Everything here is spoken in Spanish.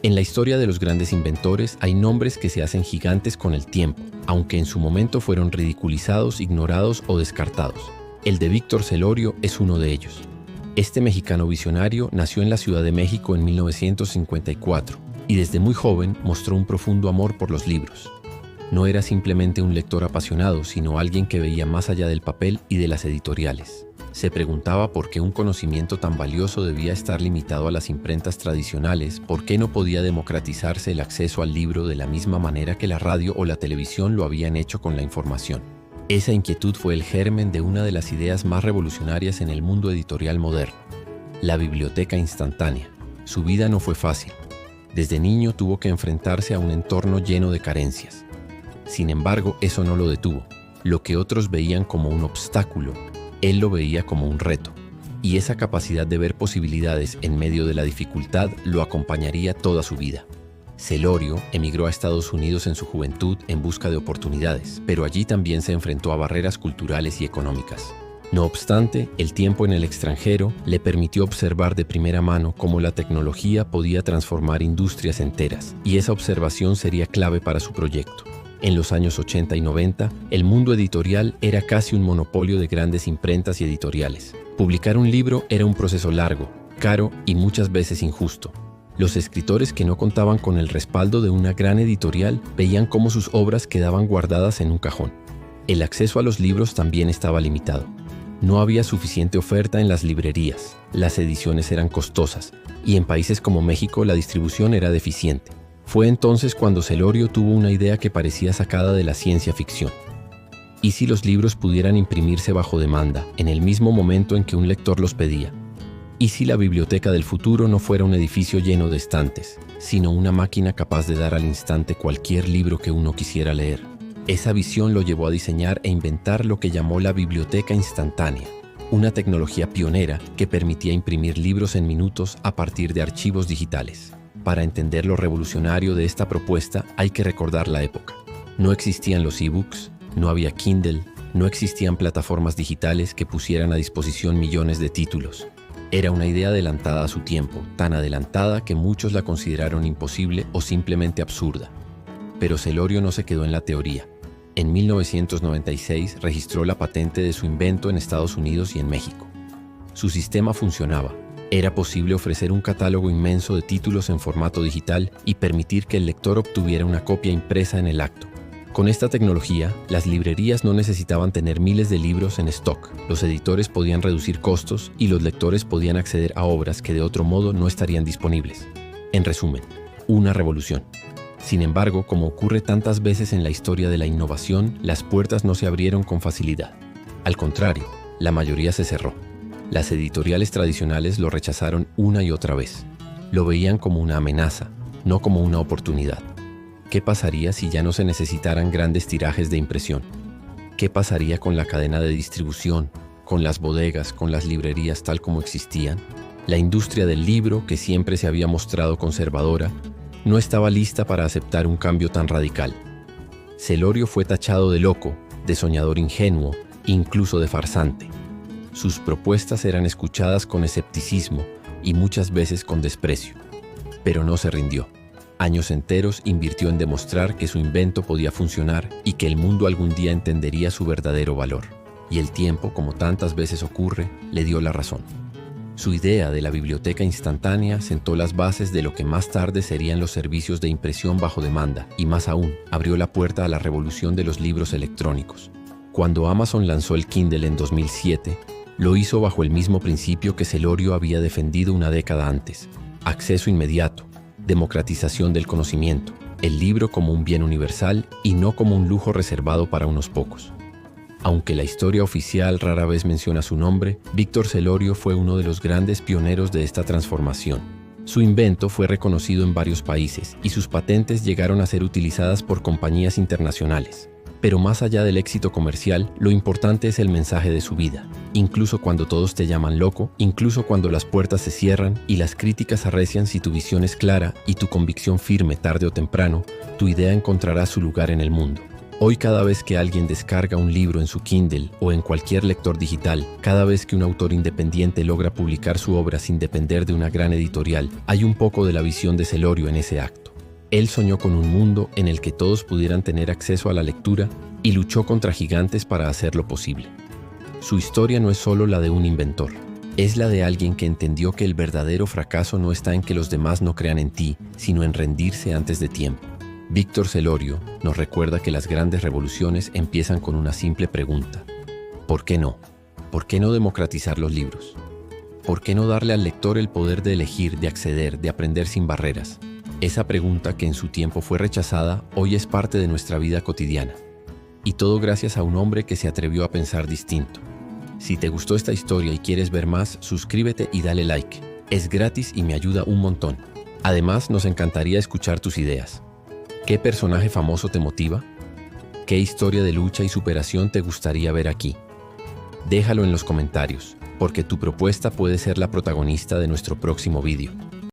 En la historia de los grandes inventores hay nombres que se hacen gigantes con el tiempo, aunque en su momento fueron ridiculizados, ignorados o descartados. El de Víctor Celorio es uno de ellos. Este mexicano visionario nació en la Ciudad de México en 1954 y desde muy joven mostró un profundo amor por los libros. No era simplemente un lector apasionado, sino alguien que veía más allá del papel y de las editoriales. Se preguntaba por qué un conocimiento tan valioso debía estar limitado a las imprentas tradicionales, por qué no podía democratizarse el acceso al libro de la misma manera que la radio o la televisión lo habían hecho con la información. Esa inquietud fue el germen de una de las ideas más revolucionarias en el mundo editorial moderno, la biblioteca instantánea. Su vida no fue fácil. Desde niño tuvo que enfrentarse a un entorno lleno de carencias. Sin embargo, eso no lo detuvo. Lo que otros veían como un obstáculo, él lo veía como un reto. Y esa capacidad de ver posibilidades en medio de la dificultad lo acompañaría toda su vida. Celorio emigró a Estados Unidos en su juventud en busca de oportunidades, pero allí también se enfrentó a barreras culturales y económicas. No obstante, el tiempo en el extranjero le permitió observar de primera mano cómo la tecnología podía transformar industrias enteras, y esa observación sería clave para su proyecto. En los años 80 y 90, el mundo editorial era casi un monopolio de grandes imprentas y editoriales. Publicar un libro era un proceso largo, caro y muchas veces injusto. Los escritores que no contaban con el respaldo de una gran editorial veían cómo sus obras quedaban guardadas en un cajón. El acceso a los libros también estaba limitado. No había suficiente oferta en las librerías, las ediciones eran costosas y en países como México la distribución era deficiente. Fue entonces cuando Celorio tuvo una idea que parecía sacada de la ciencia ficción. ¿Y si los libros pudieran imprimirse bajo demanda, en el mismo momento en que un lector los pedía? ¿Y si la biblioteca del futuro no fuera un edificio lleno de estantes, sino una máquina capaz de dar al instante cualquier libro que uno quisiera leer? Esa visión lo llevó a diseñar e inventar lo que llamó la biblioteca instantánea, una tecnología pionera que permitía imprimir libros en minutos a partir de archivos digitales. Para entender lo revolucionario de esta propuesta hay que recordar la época. No existían los e-books, no había Kindle, no existían plataformas digitales que pusieran a disposición millones de títulos. Era una idea adelantada a su tiempo, tan adelantada que muchos la consideraron imposible o simplemente absurda. Pero Celorio no se quedó en la teoría. En 1996 registró la patente de su invento en Estados Unidos y en México. Su sistema funcionaba. Era posible ofrecer un catálogo inmenso de títulos en formato digital y permitir que el lector obtuviera una copia impresa en el acto. Con esta tecnología, las librerías no necesitaban tener miles de libros en stock. Los editores podían reducir costos y los lectores podían acceder a obras que de otro modo no estarían disponibles. En resumen, una revolución. Sin embargo, como ocurre tantas veces en la historia de la innovación, las puertas no se abrieron con facilidad. Al contrario, la mayoría se cerró. Las editoriales tradicionales lo rechazaron una y otra vez. Lo veían como una amenaza, no como una oportunidad. ¿Qué pasaría si ya no se necesitaran grandes tirajes de impresión? ¿Qué pasaría con la cadena de distribución, con las bodegas, con las librerías tal como existían? La industria del libro, que siempre se había mostrado conservadora, no estaba lista para aceptar un cambio tan radical. Celorio fue tachado de loco, de soñador ingenuo, incluso de farsante. Sus propuestas eran escuchadas con escepticismo y muchas veces con desprecio. Pero no se rindió. Años enteros invirtió en demostrar que su invento podía funcionar y que el mundo algún día entendería su verdadero valor. Y el tiempo, como tantas veces ocurre, le dio la razón. Su idea de la biblioteca instantánea sentó las bases de lo que más tarde serían los servicios de impresión bajo demanda y más aún, abrió la puerta a la revolución de los libros electrónicos. Cuando Amazon lanzó el Kindle en 2007, lo hizo bajo el mismo principio que Celorio había defendido una década antes: acceso inmediato, democratización del conocimiento, el libro como un bien universal y no como un lujo reservado para unos pocos. Aunque la historia oficial rara vez menciona su nombre, Víctor Celorio fue uno de los grandes pioneros de esta transformación. Su invento fue reconocido en varios países y sus patentes llegaron a ser utilizadas por compañías internacionales. Pero más allá del éxito comercial, lo importante es el mensaje de su vida. Incluso cuando todos te llaman loco, incluso cuando las puertas se cierran y las críticas arrecian, si tu visión es clara y tu convicción firme tarde o temprano, tu idea encontrará su lugar en el mundo. Hoy cada vez que alguien descarga un libro en su Kindle o en cualquier lector digital, cada vez que un autor independiente logra publicar su obra sin depender de una gran editorial, hay un poco de la visión de Celorio en ese acto. Él soñó con un mundo en el que todos pudieran tener acceso a la lectura y luchó contra gigantes para hacerlo posible. Su historia no es solo la de un inventor, es la de alguien que entendió que el verdadero fracaso no está en que los demás no crean en ti, sino en rendirse antes de tiempo. Víctor Celorio nos recuerda que las grandes revoluciones empiezan con una simple pregunta. ¿Por qué no? ¿Por qué no democratizar los libros? ¿Por qué no darle al lector el poder de elegir, de acceder, de aprender sin barreras? Esa pregunta que en su tiempo fue rechazada, hoy es parte de nuestra vida cotidiana. Y todo gracias a un hombre que se atrevió a pensar distinto. Si te gustó esta historia y quieres ver más, suscríbete y dale like. Es gratis y me ayuda un montón. Además, nos encantaría escuchar tus ideas. ¿Qué personaje famoso te motiva? ¿Qué historia de lucha y superación te gustaría ver aquí? Déjalo en los comentarios, porque tu propuesta puede ser la protagonista de nuestro próximo vídeo.